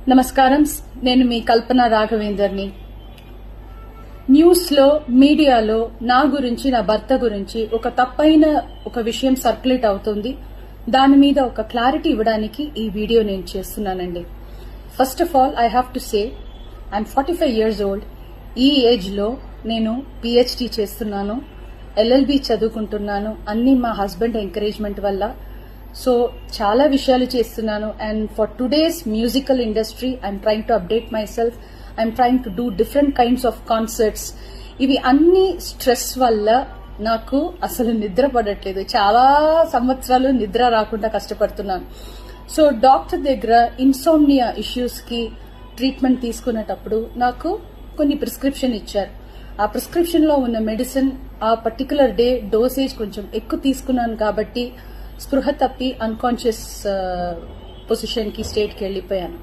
నమస్కారం. నేను మీ కల్పన రాఘవేందర్ని. న్యూస్లో మీడియాలో నా గురించి, నా భర్త గురించి ఒక తప్పైన ఒక విషయం సర్క్యులేట్ అవుతుంది. దాని మీద ఒక క్లారిటీ ఇవ్వడానికి ఈ వీడియో నేను చేస్తున్నానండి. First of all I have to say I'm 45 years old. ఈ ఏజ్ లో నేను PhD చేస్తున్నాను, LLB చదువుకుంటున్నాను. అన్ని మా హస్బెండ్ ఎంకరేజ్మెంట్ వల్ల. సో చాలా విషయాలు చేస్తున్నాను. And for today's musical industry I'm trying to update my self. I'm trying to do different kinds of concerts. ఇవి అన్ని స్ట్రెస్ వల్ల నాకు అసలు నిద్ర పడట్లేదు. చాలా సంవత్సరాలు నిద్ర రాకుండా కష్టపడుతున్నాను. సో డాక్టర్ దగ్గర ఇన్సోమ్నియా ఇష్యూస్ కి ట్రీట్మెంట్ తీసుకునేటప్పుడు నాకు కొన్ని ప్రిస్క్రిప్షన్ ఇచ్చారు. ఆ ప్రిస్క్రిప్షన్ లో ఉన్న మెడిసిన్ ఆ పర్టికులర్ డే డోసేజ్ కొంచెం ఎక్కువ తీసుకున్నాను కాబట్టి స్పృహ తప్పి అన్కాన్షియస్ పొజిషన్ కి స్టేట్ కి వెళ్లిపోయాను.